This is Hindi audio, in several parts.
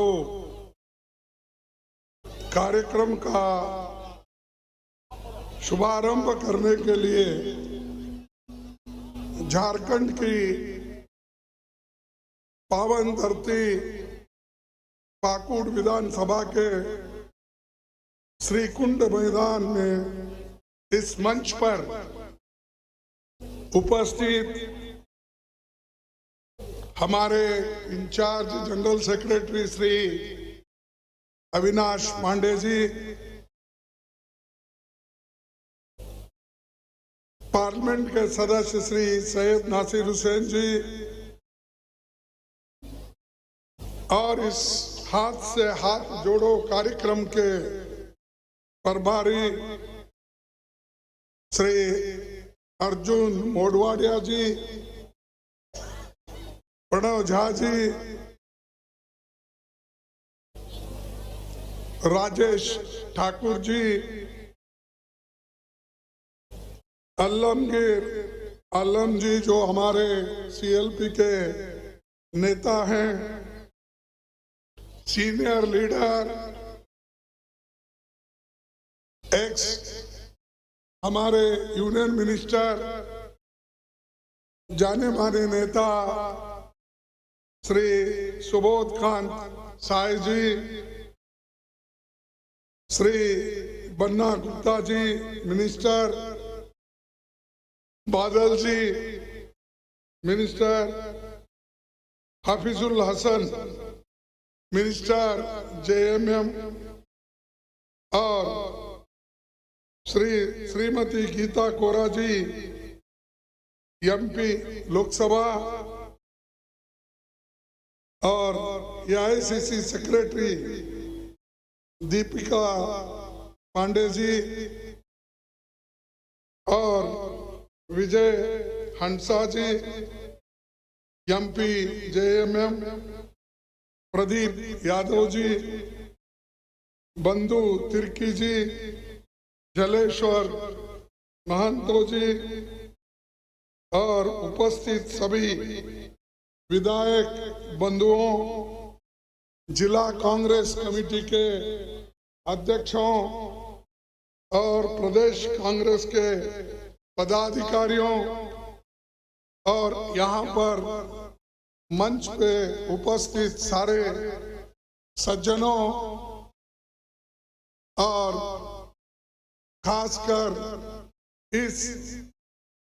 जोड़ो कार्यक्रम का शुभारंभ करने के लिए झारखंड की पावन धरती पाकुड़ विधानसभा के श्रीकुंड मैदान में इस मंच पर उपस्थित हमारे in charge general secretary Shri Avinash Pandey ji, parliament के सदस्य श्री सैयद नासिर हुसैन जी और इस हाथ से हाथ जोड़ो कार्यक्रम के प्रभारी श्री अर्जुन मोडवाडिया जी, प्रणव झा जी, राजेश ठाकुर जी, अल्लमगीर आलम जी जो हमारे सीएलपी के नेता हैं, सीनियर लीडर, एक्स हमारे यूनियन मिनिस्टर, जाने माने नेता श्री सुबोध कांत साय जी, श्री बन्ना गुप्ता जी मिनिस्टर, बादल जी minister, Hafizul Hasan minister JMM और श्रीमती गीता कोरा जी एमपी लोकसभा और एआईसीसी सेक्रेटरी दीपिका पांडे जी और विजय हंसा जी एमपी जेएमएम, प्रदीप यादव जी, बंधु तिर्की जी, जलेश्वर महंतो जी और उपस्थित सभी विधायक बंधुओं, जिला कांग्रेस कमेटी के अध्यक्षों और प्रदेश कांग्रेस के पदाधिकारियों और यहाँ पर मंच पे उपस्थित सारे सज्जनों और खासकर इस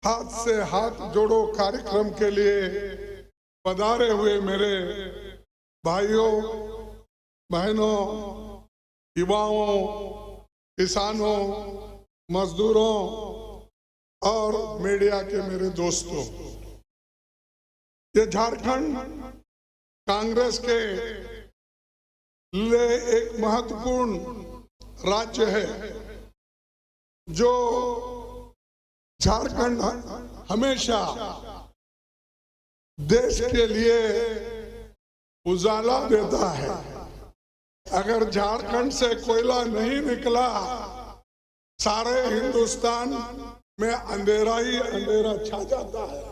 हाथ से हाथ जोड़ो कार्यक्रम के लिए पधारे हुए मेरे भाइयों बहनों, युवाओं, किसानों, मजदूरों और मीडिया के मेरे दोस्तों, ये झारखंड कांग्रेस के लिए एक महत्वपूर्ण राज्य है। जो झारखंड हमेशा देश के लिए उजाला देता है। अगर झारखंड से कोयला नहीं निकला, सारे हिंदुस्तान में अंधेरा ही अंधेरा छा जाता है।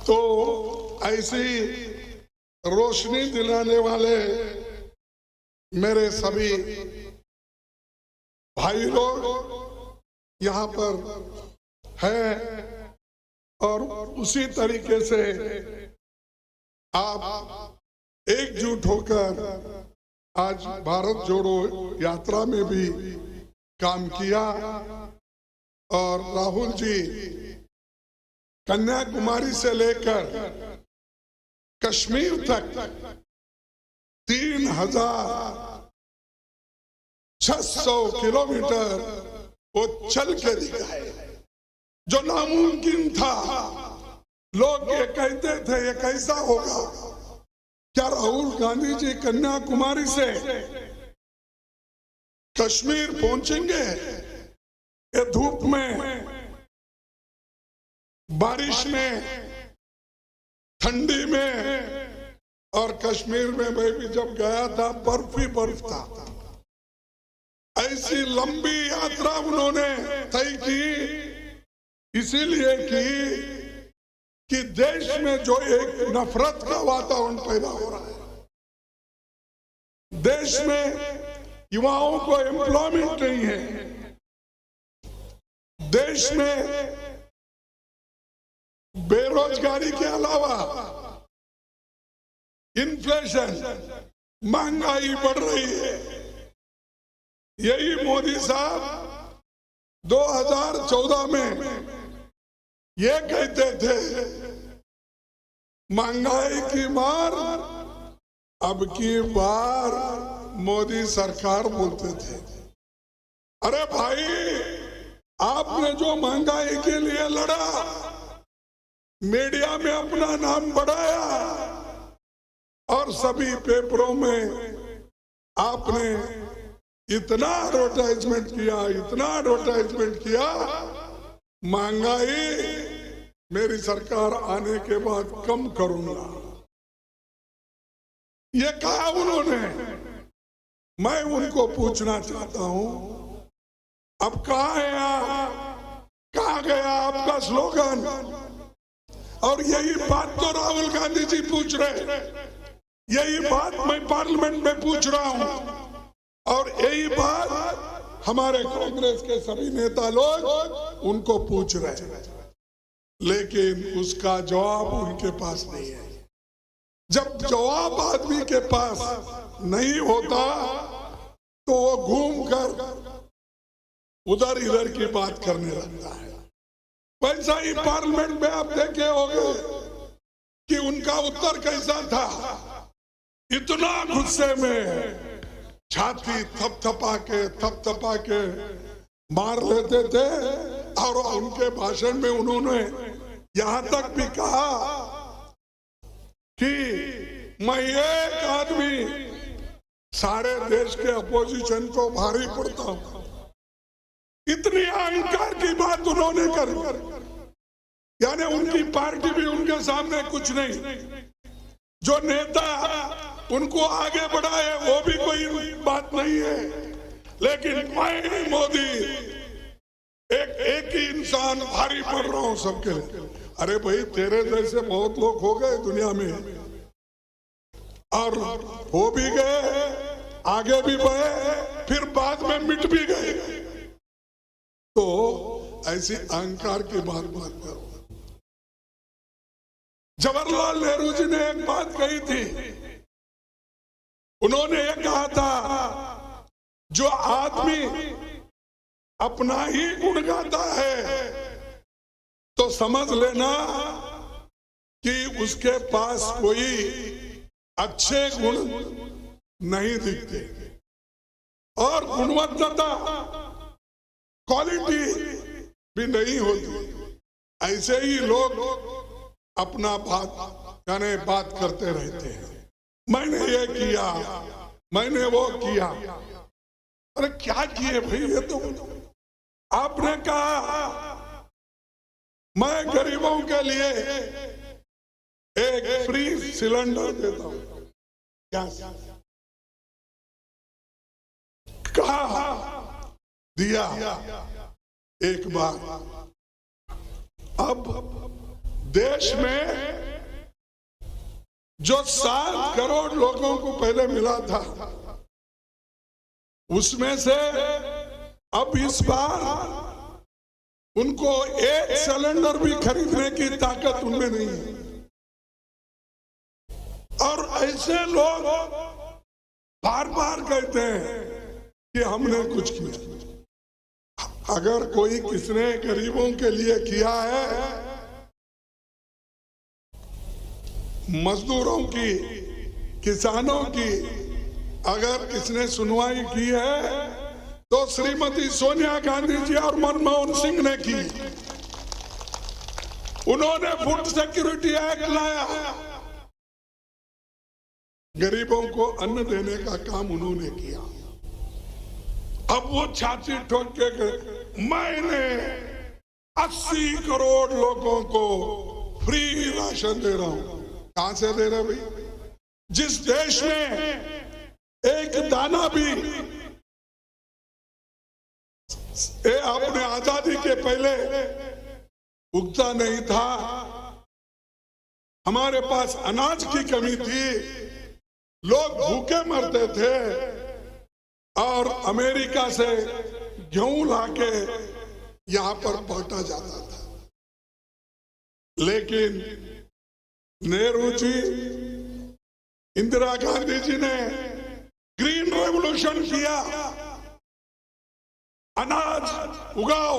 तो ऐसी रोशनी दिलाने वाले मेरे सभी भाई लोग यहाँ पर हैं और उसी तरीके से आप एकजुट होकर आज भारत जोड़ो यात्रा में भी काम किया और राहुल जी कन्याकुमारी से लेकर कश्मीर तक 3600 किलोमीटर वो चल के दिखाए, जो नामुमकिन था। लोग ये कहते थे ये कैसा होगा, क्या राहुल गांधी जी कन्याकुमारी से कश्मीर पहुंचेंगे? ये धूप में, बारिश में, ठंडी में, और कश्मीर में मैं भी जब गया था बर्फ ही बर्फ था। ऐसी लंबी यात्रा उन्होंने तय की, इसीलिए कि देश में जो एक नफरत का वातावरण पैदा हो रहा है, देश में युवाओं को एम्प्लॉयमेंट नहीं है, देश में बेरोजगारी के अलावा इन्फ्लेशन, महंगाई बढ़ रही है। यही मोदी साहब 2014 में ये कहते थे, महंगाई की मार अब की बार मोदी सरकार बोलते थे। अरे भाई, आपने जो महंगाई के लिए लड़ा, मीडिया में अपना नाम बढ़ाया और सभी पेपरों में आपने इतना एडवर्टाइजमेंट किया, इतना एडवर्टाइजमेंट किया, महंगाई मेरी सरकार आने के बाद कम करूंगा, ये कहा उन्होंने। मैं उनको पूछना चाहता हूं, अब कहां है, कहां गया आपका स्लोगन? और यही बात तो राहुल गांधी जी पूछ रहे, यही बात मैं पार्लियामेंट में पूछ रहा हूं, और यही बात हमारे कांग्रेस के सभी नेता लोग उनको पूछ रहे हैं, लेकिन उसका जवाब उनके पास नहीं है। जब जवाब आदमी के पास नहीं होता तो वो घूमकर उधर इधर की बात करने लगता है। वैसा ही पार्लियामेंट में आप देखे होंगे कि उनका उत्तर कैसा था, इतना गुस्से में छाती थपथपा के मार लेते थे, और उनके भाषण में उन्होंने यहां तक भी कहा कि मैं एक आदमी सारे देश के अपोजिशन को भारी पड़ता हूं। इतनी अहंकार की बात उन्होंने करी, यानी उनकी पार्टी भी उनके सामने कुछ नहीं, जो नेता उनको आगे बढ़ाए वो भी कोई बात नहीं है, लेकिन मैं मोदी एक ही इंसान भारी पड़ रहा हूं सबके लिए। अरे भाई, तेरे जैसे बहुत लोग हो गए दुनिया में, और हो भी गए, आगे भी बढ़े, फिर बाद में मिट भी गए। तो ऐसी अहंकार की बात मत करो। जवाहरलाल नेहरू जी ने एक बात कही थी, उन्होंने ये कहा था, जो आदमी अपना ही गुण गाता है तो समझ लेना कि उसके पास कोई अच्छे गुण नहीं दिखते, और गुणवत्ता क्वालिटी भी नहीं होती। ऐसे ही लोग अपना बात करते रहते हैं, मैंने ये किया, मैंने वो किया। अरे क्या किए भाई? ये तो आपने कहा मैं गरीबों के लिए एक फ्री सिलेंडर देता हूं, क्या कहा? दिया एक बार। अब देश में जो 7 करोड़ लोगों को पहले मिला था, उसमें से अब इस बार उनको एक सिलेंडर भी खरीदने की ताकत उनमें नहीं है। और ऐसे लोग बार बार कहते हैं कि हमने कुछ किया। अगर कोई किसने गरीबों के लिए किया है, मजदूरों की, किसानों की अगर किसने सुनवाई की है तो श्रीमती सोनिया गांधी जी और मनमोहन सिंह ने की। उन्होंने फूड सिक्योरिटी एक्ट लाया, गरीबों को अन्न देने का काम उन्होंने किया। अब वो छाती ठोक के मैंने 80 करोड़ लोगों को फ्री राशन दे रहा हूं। कहां से दे रहे भाई? जिस देश में एक दाना भी अपने आजादी के पहले उगता नहीं था, हमारे पास अनाज की कमी थी, लोग भूखे मरते थे और अमेरिका से गेहूं लाके यहां पर बांटा जाता था। लेकिन नेहरू जी, इंदिरा गांधी जी ने ग्रीन रेवोल्यूशन किया, अनाज उगाओ,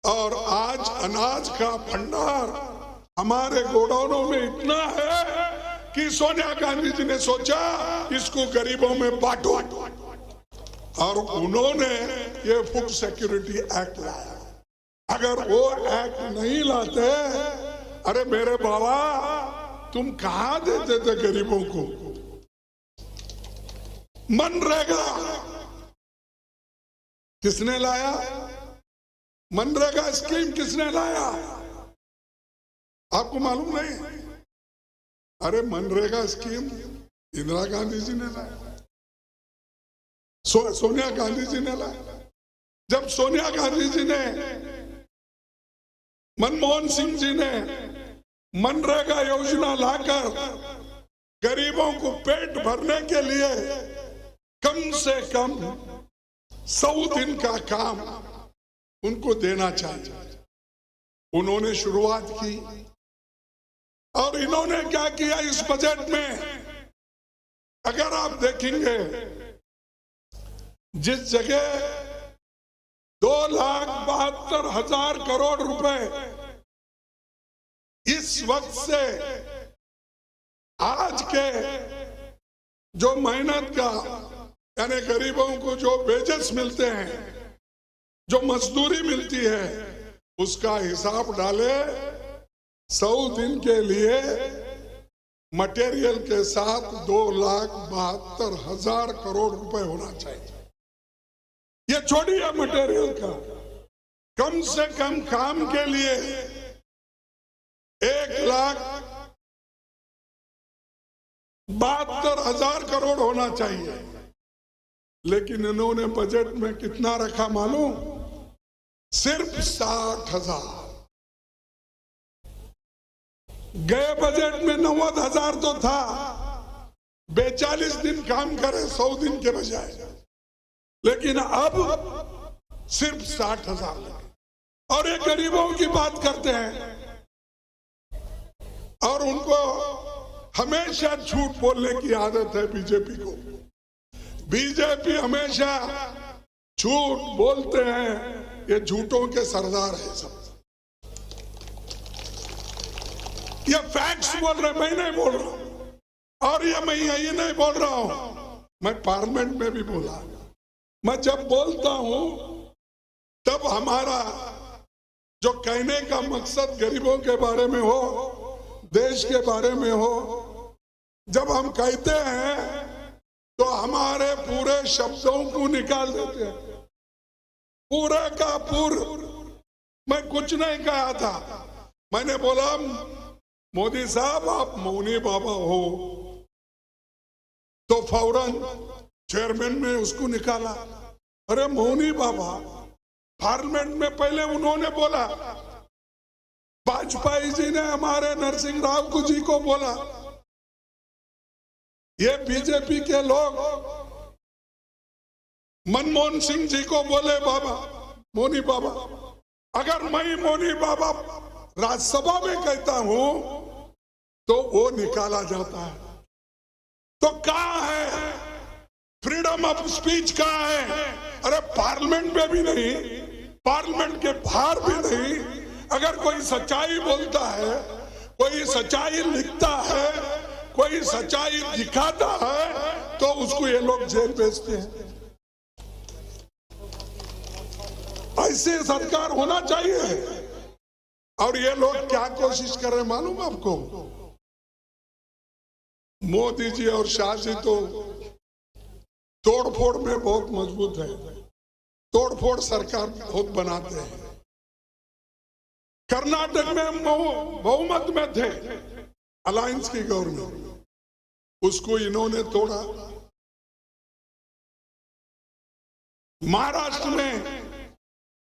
और आज अनाज का भंडार हमारे गोडाउनों में इतना है कि सोनिया गांधी जी ने सोचा इसको गरीबों में बांटो, और उन्होंने ये फूड सिक्योरिटी एक्ट लाया। अगर वो एक्ट नहीं लाते, अरे मेरे बाबा तुम कहां देते थे गरीबों को? मनरेगा किसने लाया? मनरेगा स्कीम किसने लाया? आपको मालूम नहीं? अरे मनरेगा स्कीम इंदिरा गांधी जी ने लाया, सोनिया गांधी जी ने लाया। जब सोनिया गांधी जी ने, मनमोहन सिंह जी ने मनरेगा योजना लाकर गरीबों को पेट भरने के लिए कम से कम 100 दिन का काम उनको देना चाहिए, उन्होंने शुरुआत की। और इन्होंने क्या किया इस बजट में? अगर आप देखेंगे, जिस जगह 2,72,000 करोड़ रुपए इस वक्त से आज के जो मेहनत का, यानी गरीबों को जो वेजेस मिलते हैं, जो मजदूरी मिलती है, उसका हिसाब डाले, 100 दिन के लिए मटेरियल के साथ 2,72,000 करोड़ रुपए होना चाहिए। ये छोड़िए मटेरियल का, कम से कम काम के लिए 1,72,000 करोड़ होना चाहिए। लेकिन इन्होंने बजट में कितना रखा मालूम? सिर्फ 60,000। गए बजट में 90,000 तो था, 42 दिन काम करे 100 दिन के बजाय, लेकिन अब सिर्फ 60,000 लगे। और ये गरीबों की बात करते हैं, और उनको हमेशा झूठ बोलने की आदत है बीजेपी को। बीजेपी हमेशा झूठ बोलते हैं, ये झूठों के सरदार है सब। ये फैक्ट्स बोल रहे, मैं नहीं बोल रहा हूं। और ये मैं यही नहीं बोल रहा हूं, मैं पार्लियामेंट में भी बोला। मैं जब बोलता हूं तब हमारा जो कहने का मकसद गरीबों के बारे में हो, देश के बारे में हो, जब हम कहते हैं तो हमारे पूरे शब्दों को निकाल देते हैं, पूरे का पूरा। मैं कुछ नहीं कहा था, मैंने बोला मोदी साहब आप मौनी बाबा हो, तो फौरन चेयरमैन ने उसको निकाला। अरे मौनी बाबा, पार्लियामेंट में पहले उन्होंने बोला, वाजपेयी जी ने हमारे नरसिंह राव जी को बोला, ये बीजेपी के लोग मनमोहन सिंह जी को बोले बाबा, मौनी बाबा। अगर मैं मौनी बाबा राज्यसभा में कहता हूं तो वो निकाला जाता है। तो कहां है फ्रीडम ऑफ स्पीच? कहां है? अरे पार्लियामेंट में भी नहीं, पार्लियामेंट के बाहर भी नहीं। अगर कोई सच्चाई बोलता है, कोई सच्चाई लिखता है, कोई सच्चाई दिखाता है, तो उसको ये लोग जेल भेजते हैं। ऐसे सरकार होना चाहिए। और ये लोग क्या कोशिश कर रहे हैं मालूम आपको? मोदी जी और शाह जी तो तोड़फोड़ में बहुत मजबूत है, तोड़फोड़ सरकार बहुत बनाते हैं। कर्नाटक में बहुमत में थे अलायंस की गवर्नमेंट, उसको इन्होंने तोड़ा। महाराष्ट्र में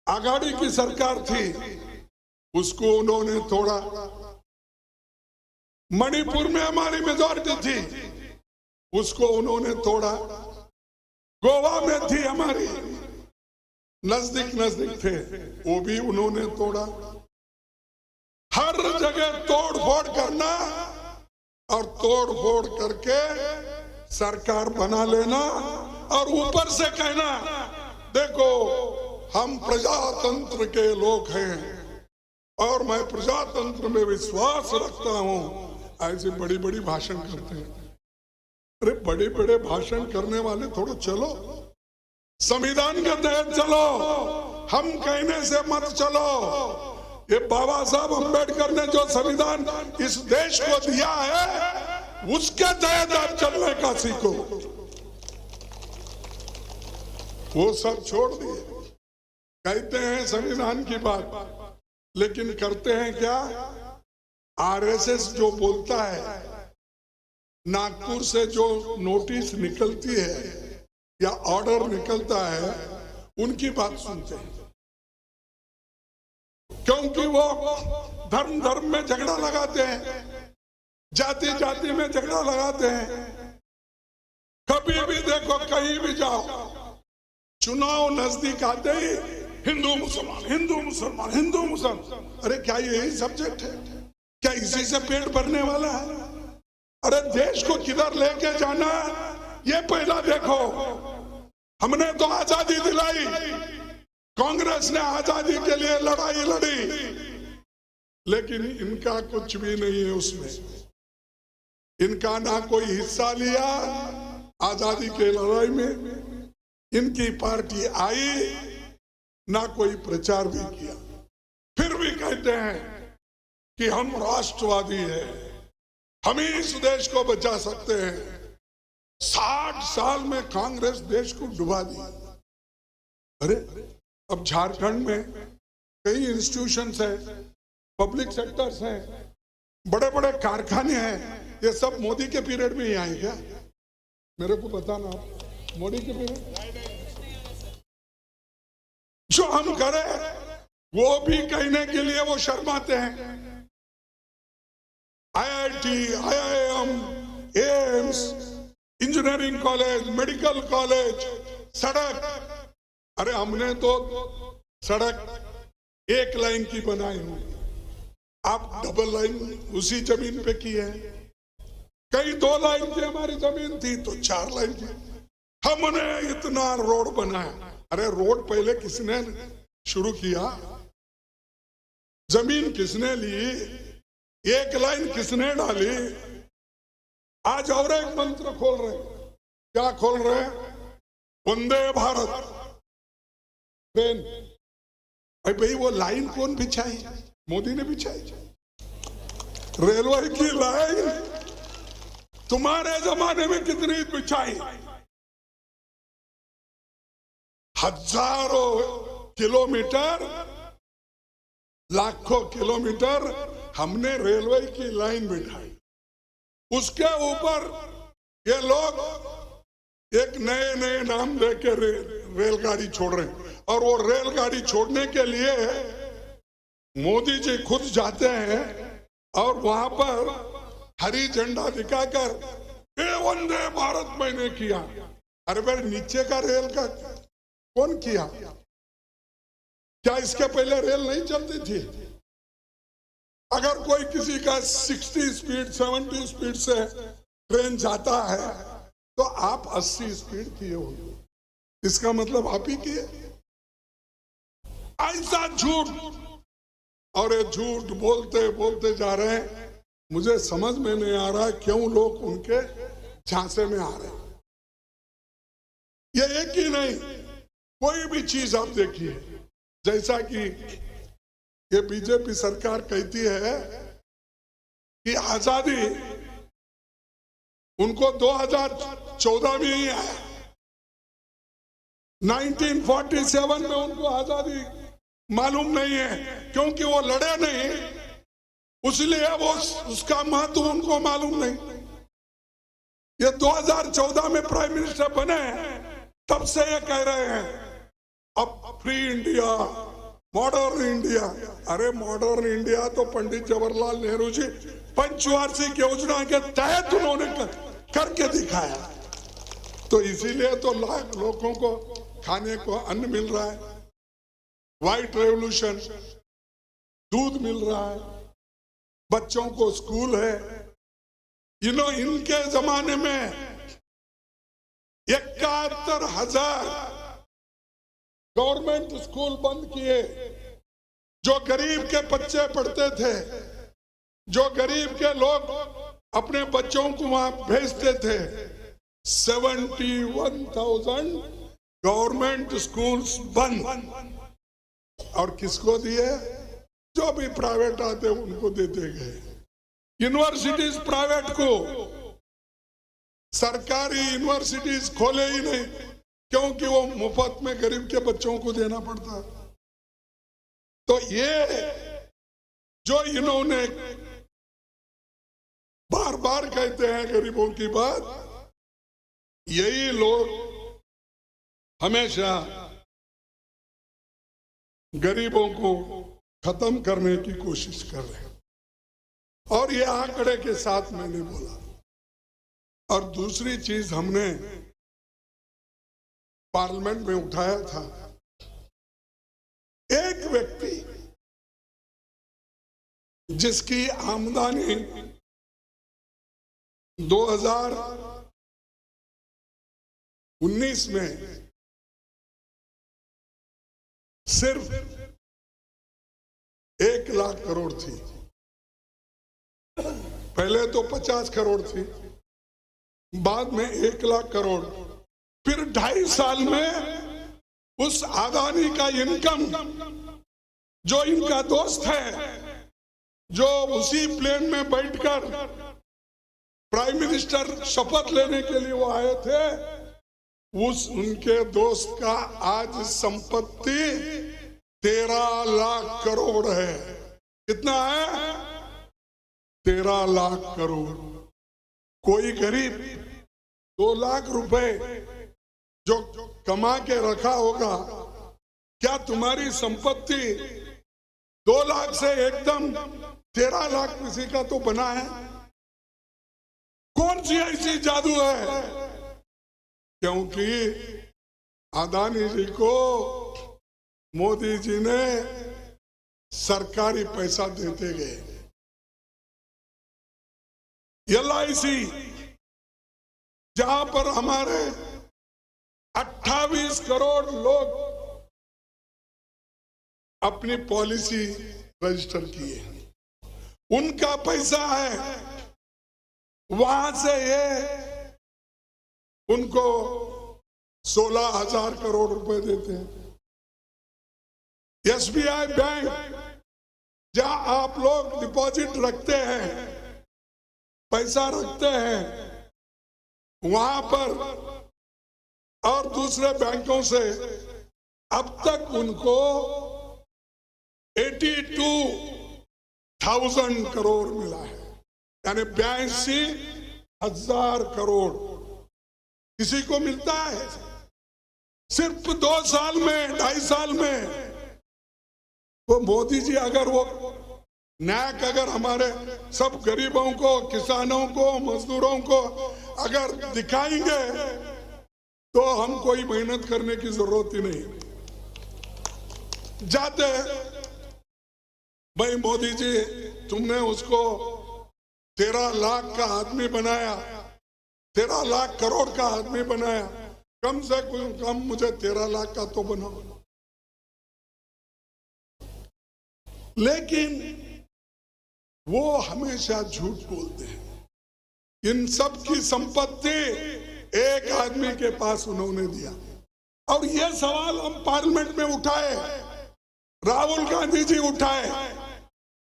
आघाड़ी की सरकार थी, उसको उन्होंने तोड़ा। मणिपुर में हमारी मेजॉरिटी थी, उसको उन्होंने तोड़ा। गोवा में थी हमारी, नजदीक नजदीक थे, वो भी उन्होंने तोड़ा। हर जगह तोड़ फोड़ करना और तोड़ फोड़ करके सरकार बना लेना और ऊपर से कहना देखो हम प्रजातंत्र के लोग हैं और मैं प्रजातंत्र में विश्वास रखता हूं। ऐसे बड़ी बड़ी भाषण करते हैं। अरे बड़े बड़े भाषण करने वाले थोड़ा चलो, संविधान के तहत चलो, हम कहने से मत चलो। ये बाबा साहब अम्बेडकर ने जो संविधान इस देश को दिया है उसके तहत आप चलने का सीखो। वो सब छोड़ दिए, कहते हैं संविधान की बात, लेकिन करते हैं क्या? आरएसएस जो बोलता है, नागपुर से जो नोटिस निकलती है या ऑर्डर निकलता है, उनकी बात सुनते हैं, क्योंकि वो धर्म धर्म में झगड़ा लगाते हैं, जाति जाति में झगड़ा लगाते हैं। कभी भी देखो, कहीं भी जाओ, चुनाव नजदीक आते ही हिंदू मुसलमान, हिंदू मुसलमान, हिंदू मुसलमान। अरे क्या यही सब्जेक्ट है? क्या इसी से पेट भरने वाला है? अरे देश को किधर लेके जाना ये पहला देखो। हमने तो आजादी दिलाई, कांग्रेस ने आजादी के लिए लड़ाई लड़ी, लेकिन इनका कुछ भी नहीं है उसमें। इनका ना कोई हिस्सा लिया आजादी के लड़ाई में, इनकी पार्टी आई ना कोई प्रचार भी किया। फिर भी कहते हैं कि हम राष्ट्रवादी हैं, हम ही इस देश को बचा सकते हैं। 60 साल में कांग्रेस देश को डुबा दी। अरे अब झारखंड में कई इंस्टीट्यूशंस हैं, पब्लिक सेक्टर्स हैं, बड़े बड़े कारखाने हैं, ये सब मोदी के पीरियड में ही आए क्या? मेरे को बताना, मोदी के पीरियड जो हम करें वो भी कहने के लिए वो शर्माते हैं। IIT, IIM, AIIMS, engineering college, medical college, सड़क। अरे हमने तो सड़क एक लाइन की बनाई हुई, आप डबल लाइन उसी जमीन पे की है। कई 2 लाइन की हमारी जमीन थी तो 4 लाइन की, हमने इतना रोड बनाया। अरे रोड पहले किसने शुरू किया? जमीन किसने ली? एक लाइन किसने डाली? आज और एक मंत्र खोल रहे, क्या खोल रहे? वंदे भारत ट्रेन। अरे भाई वो लाइन कौन बिछाई? मोदी ने बिछाई। रेलवे की लाइन तुम्हारे जमाने में कितनी बिछाई? हजारों किलोमीटर, लाखों किलोमीटर हमने रेलवे की लाइन बिठाई। उसके ऊपर ये लोग एक नए नए नाम देके रेलगाड़ी छोड़ रहे हैं, और वो रेलगाड़ी छोड़ने के लिए मोदी जी खुद जाते हैं और वहां पर हरी झंडा दिखाकर ये वंदे भारत मैंने किया। अरे भाई नीचे का रेल का कौन किया? क्या इसके पहले रेल नहीं चलती थी? अगर कोई किसी का 60 स्पीड 70 स्पीड से ट्रेन जाता है तो आप 80 स्पीड किए हो, इसका मतलब आप ही किए। ऐसा झूठ, और ये झूठ बोलते बोलते जा रहे हैं। मुझे समझ में नहीं आ रहा क्यों लोग उनके झांसे में आ रहे हैं। ये एक ही नहीं, कोई भी चीज आप देखिए, जैसा कि ये बीजेपी सरकार कहती है कि आजादी उनको 2014 में ही आया, 1947 में उनको आजादी मालूम नहीं है, क्योंकि वो लड़े नहीं, इसलिए वो उसका महत्व उनको मालूम नहीं। ये 2014 में प्राइम मिनिस्टर बने, तब से ये कह रहे हैं अब फ्री इंडिया, मॉडर्न इंडिया। अरे मॉडर्न इंडिया तो पंडित जवाहरलाल नेहरू जी पंचवार्षिक योजना के तहत उन्होंने करके दिखाया। तो इसीलिए तो लाख लोगों को खाने को अन्न मिल रहा है, व्हाइट रेवोल्यूशन, दूध मिल रहा है, बच्चों को स्कूल है। इनके जमाने में 71,000 गवर्नमेंट स्कूल बंद किए। जो गरीब के बच्चे पढ़ते थे, जो गरीब के लोग अपने बच्चों को वहां भेजते थे, 71,000 गवर्नमेंट स्कूल्स बंद। और किसको दिए? जो भी प्राइवेट आते उनको देते गए। यूनिवर्सिटीज प्राइवेट को, सरकारी यूनिवर्सिटीज खोले ही नहीं, क्योंकि वो मुफ्त में गरीब के बच्चों को देना पड़ता। तो ये जो इन्होंने बार बार कहते हैं गरीबों की बात, यही लोग हमेशा गरीबों को खत्म करने की कोशिश कर रहे हैं। और ये आंकड़े के साथ मैंने बोला। और दूसरी चीज हमने पार्लियामेंट में उठाया था, एक व्यक्ति जिसकी आमदनी 2019 में सिर्फ 1 लाख करोड़ थी। पहले तो 50 करोड़ थी, बाद में 1 लाख करोड़। फिर 2.5 साल में उस अदानी का इनकम, जो इनका दोस्त है, जो उसी प्लेन में बैठकर प्राइम मिनिस्टर शपथ लेने के लिए वो आए थे, उनके दोस्त का आज संपत्ति 13 लाख करोड़ है। कितना है? 13 लाख करोड़। कोई गरीब 2 लाख रुपए जो कमा के रखा होगा, क्या तुम्हारी संपत्ति 2 लाख से एकदम 13 लाख किसी का तो बना है? कौन सी ऐसी जादू है? क्योंकि अदानी जी को मोदी जी ने सरकारी पैसा देते गए। LIC, जहां पर हमारे 28 करोड़ लोग अपनी पॉलिसी रजिस्टर किए, उनका पैसा है, वहां से ये उनको 16,000 करोड़ रुपए देते हैं। SBI बैंक, जहां आप लोग डिपॉजिट रखते हैं, पैसा रखते हैं, वहां पर और दूसरे बैंकों से अब तक उनको 82,000 करोड़ मिला है, यानी 82,000 करोड़ किसी को मिलता है सिर्फ 2 साल में, 2.5 साल में। तो मोदी जी अगर वो न्याय अगर हमारे सब गरीबों को, किसानों को, मजदूरों को अगर दिखाएंगे तो हम कोई मेहनत करने की जरूरत ही नहीं। जाते भाई मोदी जी, तुमने उसको 13 लाख का आदमी बनाया, 13 लाख करोड़ का आदमी बनाया, कम से कम मुझे 13 लाख का तो बनाओ। लेकिन वो हमेशा झूठ बोलते हैं। इन सब की संपत्ति एक आदमी के पास उन्होंने दिया। और ये सवाल हम पार्लियामेंट में उठाए, राहुल गांधी जी उठाए,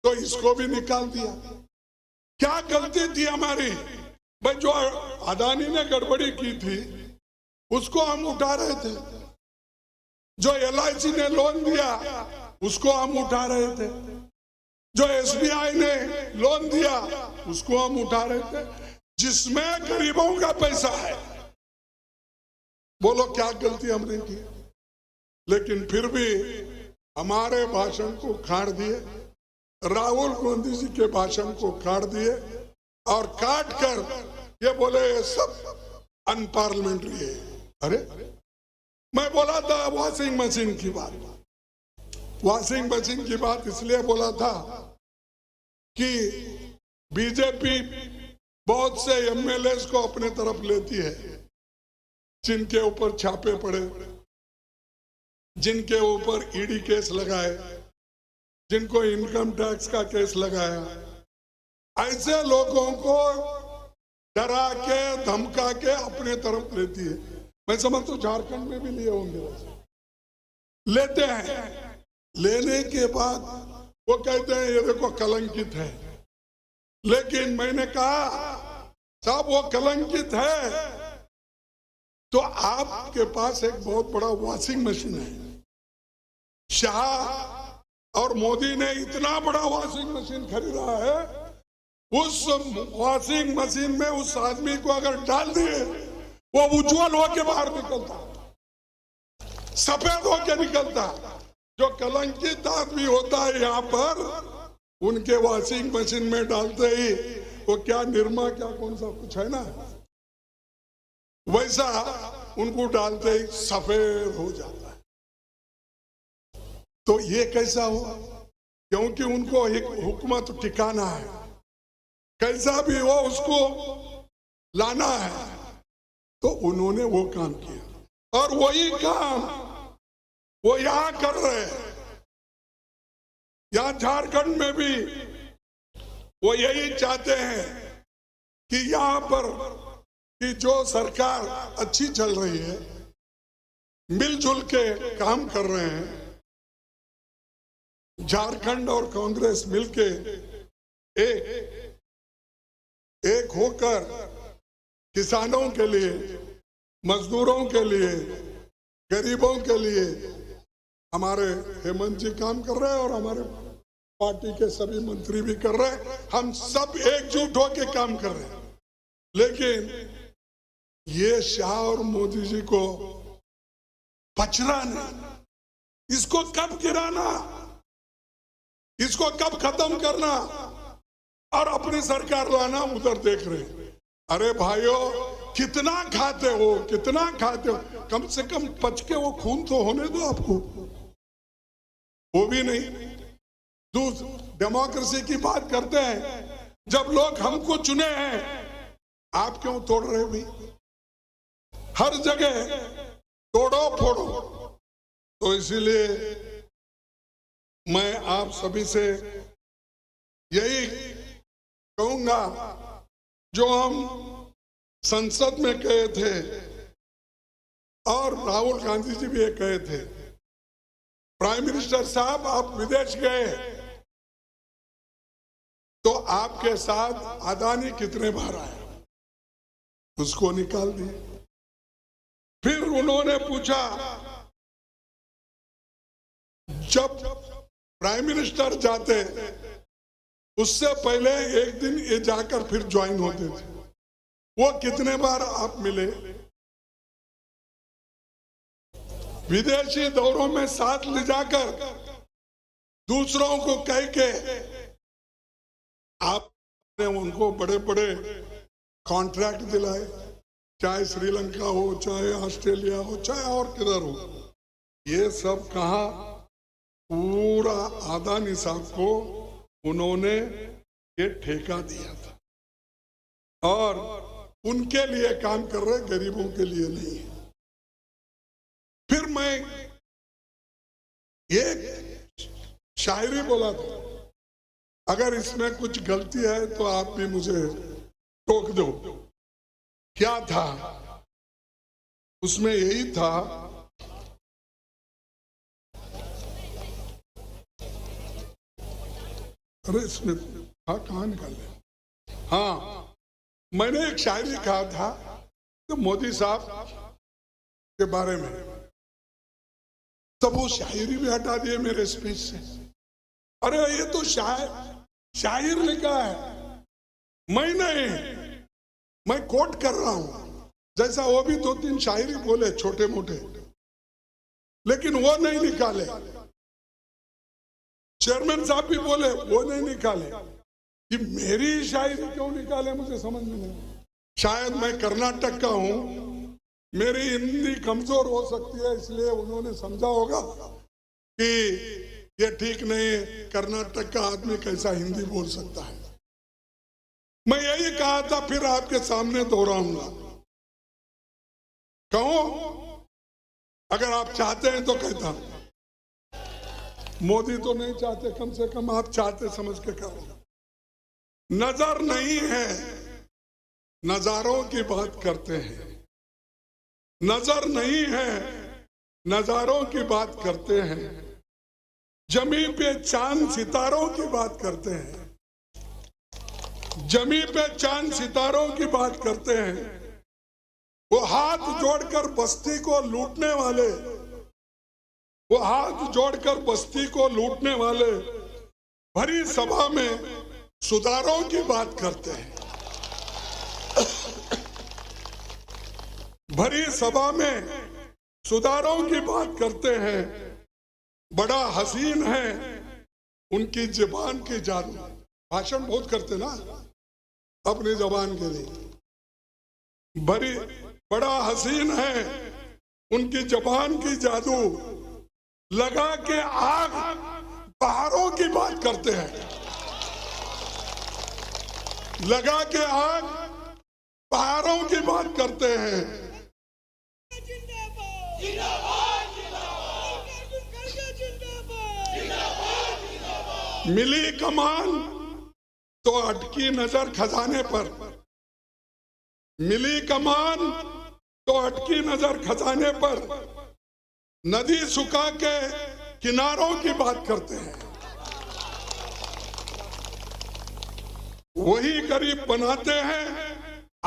तो इसको भी निकाल दिया। क्या गलती थी हमारी? भाई जो अदानी ने गड़बड़ी की थी उसको हम उठा रहे थे, जो LIC ने लोन दिया उसको हम उठा रहे थे, जो SBI ने लोन दिया उसको हम उठा रहे थे, जिसमें गरीबों का पैसा है। बोलो क्या गलती हमने की? लेकिन फिर भी हमारे भाषण को काट दिए, राहुल गांधी जी के भाषण को काट दिए और काट कर ये बोले सब अनपार्लियामेंट्री है। अरे मैं बोला था वॉशिंग मशीन की बात, वॉशिंग मशीन की बात इसलिए बोला था कि बीजेपी बहुत से एमएलएस को अपने तरफ लेती है, जिनके ऊपर छापे पड़े, जिनके ऊपर ईडी केस लगाए, जिनको इनकम टैक्स का केस लगाया, ऐसे लोगों को डरा के धमका के अपने तरफ लेती है। मैं समझता हूं झारखंड में भी लिए होंगे, लेते हैं। लेने के बाद वो कहते हैं ये देखो कलंकित है, लेकिन मैंने कहा साहब वो कलंकित है तो आपके पास एक बहुत बड़ा वॉशिंग मशीन है। शाह और मोदी ने इतना बड़ा वॉशिंग मशीन खरीदा है, उस वॉशिंग मशीन में उस आदमी को अगर डाल दिए वो उज्जवल होके बाहर निकलता, सफेद होके निकलता। जो कलंकित आदमी होता है यहाँ पर, उनके वॉशिंग मशीन में डालते ही वो क्या निरमा क्या कौन सा कुछ है ना, वैसा उनको डालते ही सफेद हो जाता है। तो ये कैसा हुआ? क्योंकि उनको एक हुकूमत टिकाना है, कैसा भी हो उसको लाना है, तो उन्होंने वो काम किया। और वही काम वो यहां कर रहे हैं। यहां झारखंड में भी वो यही चाहते हैं कि यहां पर कि जो सरकार अच्छी चल रही है, मिलजुल के काम कर रहे हैं, झारखंड और कांग्रेस मिलके एक होकर किसानों के लिए, मजदूरों के लिए, गरीबों के लिए हमारे हेमंत जी काम कर रहे हैं और हमारे पार्टी के सभी मंत्री भी कर रहे हैं। हम सब एकजुट होकर काम कर रहे हैं। लेकिन ये शाह और मोदी जी को बचना नहीं, इसको कब गिराना, इसको कब खत्म करना और अपनी सरकार लाना, उधर देख रहे हैं। अरे भाइयों, कितना खाते हो, कितना खाते हो, कम से कम पच के वो खून तो होने दो आपको, वो भी नहीं। डेमोक्रेसी की बात करते हैं, जब लोग हमको चुने हैं, आप क्यों तोड़ रहे भाई? हर जगह तोड़ो फोड़ो। तो इसीलिए मैं आप सभी से यही कहूंगा, जो हम संसद में कहे थे और राहुल गांधी जी भी ये कहे थे, प्राइम मिनिस्टर साहब आप विदेश गए तो आपके साथ अदानी कितने बार आए, उसको निकाल दिए। फिर उन्होंने पूछा, जब प्राइम मिनिस्टर जाते उससे पहले एक दिन ये जाकर फिर ज्वाइन होते थे, वो कितने बार आप मिले? विदेशी दौरों में साथ ले जाकर दूसरों को कह के आपने उनको बड़े बड़े कॉन्ट्रैक्ट दिलाए, चाहे श्रीलंका हो, चाहे ऑस्ट्रेलिया हो, चाहे और किधर हो। ये सब कहा, पूरा अदानी साहब को उन्होंने ये ठेका दिया था और उनके लिए काम कर रहे, गरीबों के लिए नहीं। फिर मैं एक शायरी बोला था, अगर इसमें कुछ गलती है तो आप भी मुझे टोक दो। क्या था उसमें? यही था, अरे इसमें था, कहाँ निकाले? हाँ, मैंने एक शायरी कहा था तो मोदी साहब के बारे में, तब वो शायरी भी हटा दिए मेरे स्पीच से। अरे ये तो शायर लिखा है, मैं नहीं, मैं कोट कर रहा हूं। जैसा वो भी 2-3 शायरी बोले छोटे मोटे, लेकिन वो नहीं निकाले। चेयरमैन साहब भी बोले, वो नहीं निकाले। कि मेरी शायरी क्यों निकाले मुझे समझ में नहीं। शायद मैं कर्नाटक का हूं, मेरी हिंदी कमजोर हो सकती है, इसलिए उन्होंने समझा होगा कि ये ठीक नहीं है, कर्नाटक का आदमी कैसा हिंदी बोल सकता है। मैं यही कहा था, फिर आपके सामने दोहराऊंगा। कहो, अगर आप चाहते हैं तो कहता, मोदी तो नहीं चाहते, कम से कम आप चाहते समझ के करो। नजर नहीं है, नजारों की बात करते हैं। नजर नहीं है, नजारों की बात करते हैं। जमीन पे चांद सितारों की बात करते हैं। जमीन पे चांद सितारों की बात करते हैं। वो हाथ जोड़कर बस्ती को लूटने वाले, वो हाथ जोड़कर बस्ती को लूटने वाले भरी सभा में सुधारों की बात करते हैं। भरी सभा में सुधारों की बात करते हैं। बड़ा हसीन है उनकी जुबान की जादू। भाषण बहुत करते ना अपनी जबान के लिए। बड़ा हसीन है उनकी जबान की जादू। लगा के आग पहाड़ों की बात करते हैं। लगा के आग पहाड़ों की बात करते हैं। मिली कमान तो अटकी नजर खजाने पर। मिली कमान तो अटकी नजर खजाने पर। नदी सुखा के किनारों की बात करते हैं। वही गरीब बनाते हैं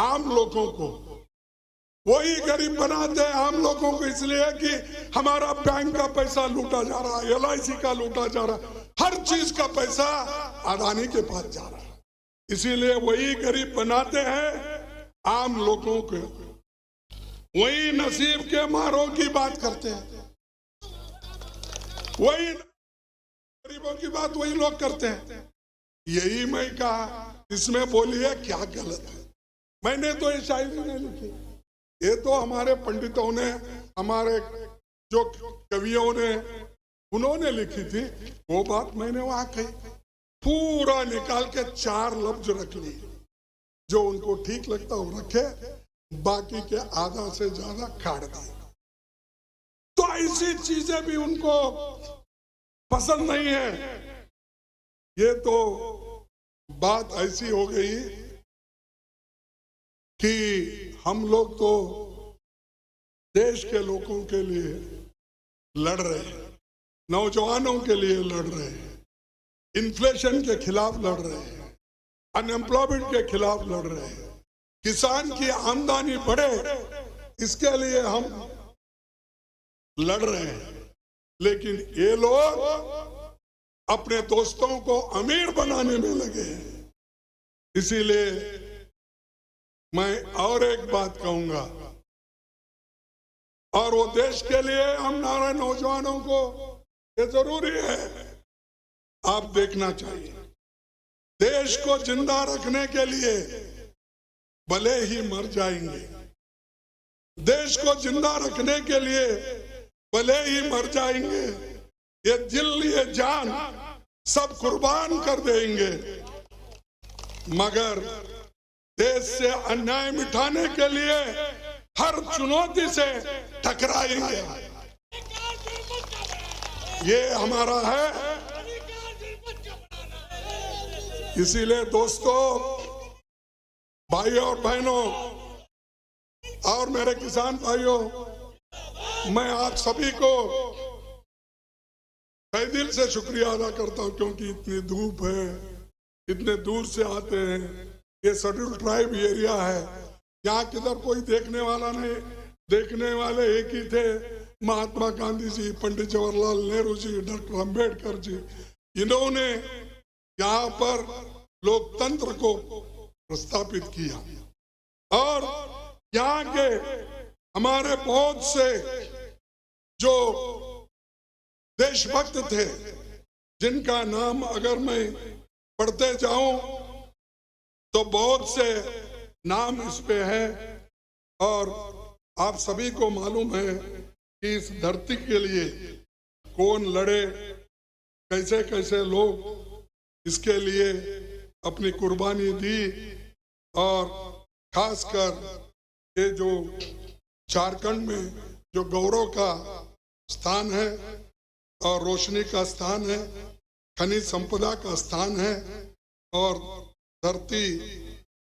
आम लोगों को। वही गरीब बनाते हैं आम लोगों को, इसलिए कि हमारा बैंक का पैसा लूटा जा रहा है, LIC का लूटा जा रहा है, हर चीज का पैसा अदानी के पास जा रहा है। इसीलिए वही गरीब बनाते हैं आम लोगों को। वही नसीब के मारों की बात करते हैं। वही गरीबों की बात वही लोग करते हैं। यही मैं कहा, इसमें बोलिए क्या गलत है। मैंने तो ये शायरी नहीं लिखी, ये तो हमारे पंडितों ने, हमारे जो कवियों ने, उन्होंने लिखी थी। वो बात मैंने वहां कही, पूरा निकाल के 4 लफ्ज रख लिए। जो उनको ठीक लगता वो रखे, बाकी के आधा से ज्यादा काट दिए। तो ऐसी चीजें भी उनको पसंद नहीं है। ये तो बात ऐसी हो गई कि हम लोग तो देश के लोगों के लिए लड़ रहे हैं, नौजवानों के लिए लड़ रहे हैं, इन्फ्लेशन के खिलाफ लड़ रहे हैं, अनएम्प्लॉयमेंट के खिलाफ लड़ रहे हैं, किसान की आमदनी बढ़े इसके लिए हम लड़ रहे हैं। लेकिन ये लोग अपने दोस्तों को अमीर बनाने में लगे हैं। इसीलिए मैं और एक बात कहूंगा, और वो देश के लिए हमारे नौजवानों को ये जरूरी है, आप देखना चाहिए। देश को जिंदा रखने के लिए भले ही मर जाएंगे, देश को जिंदा रखने के लिए भले ही मर जाएंगे, ये दिल ये जान सब कुर्बान कर देंगे, मगर देश से अन्याय मिटाने के लिए हर चुनौती से टकराएंगे। ये हमारा है। इसीलिए दोस्तों, भाइयों और बहनों और मेरे किसान भाइयों, मैं आप सभी को तहे दिल से शुक्रिया अदा करता हूं, क्योंकि इतनी धूप है, इतने दूर से आते हैं। ये शेड्यूल ट्राइब एरिया है, यहाँ किधर कोई देखने वाला नहीं। देखने वाले एक ही थे, महात्मा गांधी जी, पंडित जवाहरलाल नेहरू जी, डॉक्टर अंबेडकर जी। इन्होंने यहाँ पर लोकतंत्र को प्रस्थापित किया, और यहाँ के हमारे बहुत से जो देशभक्त थे, जिनका नाम अगर मैं पढ़ते जाऊं तो बहुत से नाम इस पे है। और आप सभी को मालूम है कि इस धरती के लिए कौन लड़े, कैसे कैसे लोग इसके लिए अपनी कुर्बानी दी। और खासकर ये जो झारखंड में जो गौरव का स्थान है और रोशनी का स्थान है, खनिज संपदा का स्थान है, और धरती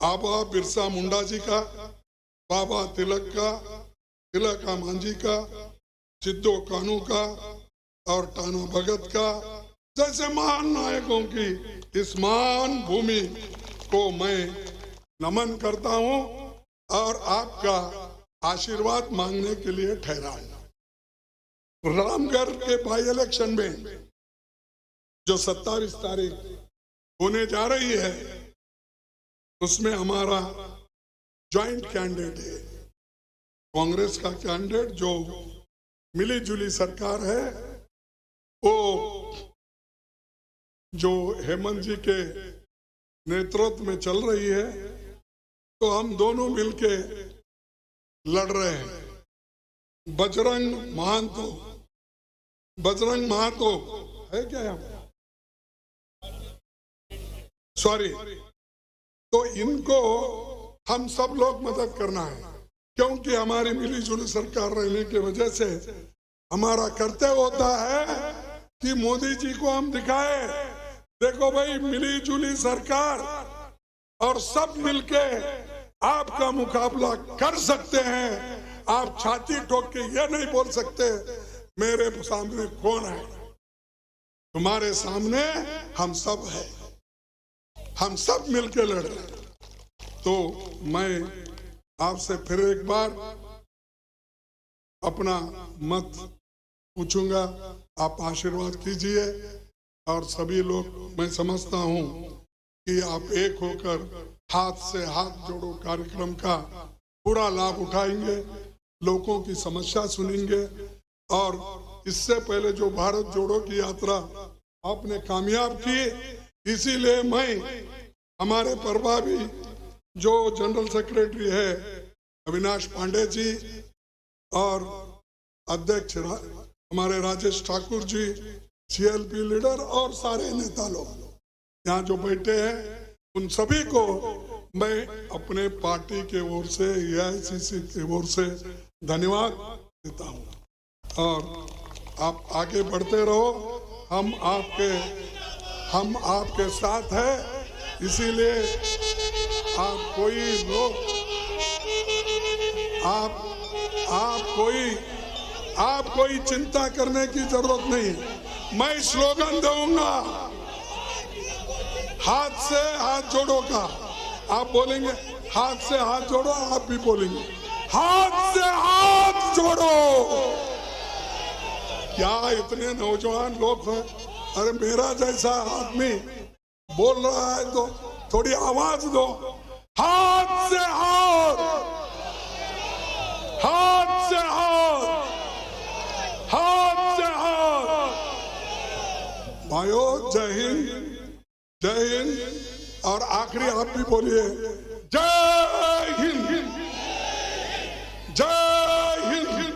आबा बिरसा मुंडा जी का, बाबा तिलक का, तिलक मांझी का, सिद्धो कानू का और टाना भगत का जैसे महान नायकों की इस महान भूमि को मैं नमन करता हूं और आपका आशीर्वाद मांगने के लिए ठहरा हूं। रामगढ़ के बाई इलेक्शन में जो 27 तारीख होने जा रही है, उसमें हमारा ज्वाइंट कैंडिडेट है, कांग्रेस का कैंडिडेट जो मिली जुली सरकार है, वो जो हेमंत जी के नेतृत्व में चल रही है, तो हम दोनों मिलके लड़ रहे हैं। बजरंग महातो है क्या यहाँ? सॉरी, तो इनको हम सब लोग मदद करना है, क्योंकि हमारी मिली जुली सरकार रहने की वजह से हमारा कर्तव्य होता है कि मोदी जी को हम दिखाए, देखो भाई मिली जुली सरकार और सब मिलके आपका मुकाबला कर सकते हैं। आप छाती ठोक के ये नहीं बोल सकते मेरे सामने कौन है। तुम्हारे सामने हम सब है, हम सब मिलके लड़ रहे हैं। तो मैं आपसे फिर एक बार अपना मत पूछूंगा, आप आशीर्वाद कीजिए। और सभी लोग, मैं समझता हूं कि आप एक होकर हाथ से हाथ जोड़ो कार्यक्रम का पूरा लाभ उठाएंगे, लोगों की समस्या सुनेंगे। और इससे पहले जो भारत जोड़ो की यात्रा आपने कामयाब की, इसीलिए मैं हमारे प्रभावी जो जनरल सेक्रेटरी है अविनाश पांडे जी और अध्यक्ष हमारे राजेश ठाकुर जी, CLP लीडर और सारे नेता लोग यहाँ जो बैठे हैं, उन सभी को मैं अपने पार्टी के ओर से, AICC के ओर से धन्यवाद देता हूँ। और आप आगे बढ़ते रहो, हम आपके साथ हैं। इसीलिए आप कोई चिंता करने की जरूरत नहीं। मैं स्लोगन दूंगा, हाथ से हाथ जोड़ो का। आप बोलेंगे हाथ से हाथ जोड़ो, आप भी बोलेंगे हाथ से हाथ जोड़ो। क्या इतने नौजवान लोग हैं? अरे मेरा जैसा आदमी बोल रहा है तो थोड़ी आवाज दो। हाथ से हाथ, हाथ से हाथ, हाथ से हाथ। भाइयों, जय हिंद, जय हिंद। और आखिरी आप भी बोलिए जय हिंद, जय हिंद,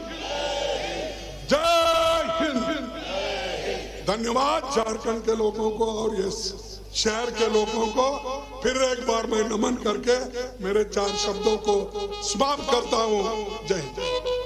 जय हिंद। धन्यवाद झारखंड के लोगों को और ये शहर के लोगों को। फिर एक बार मैं नमन करके मेरे 4 शब्दों को समाप्त करता हूं। जय हिंद।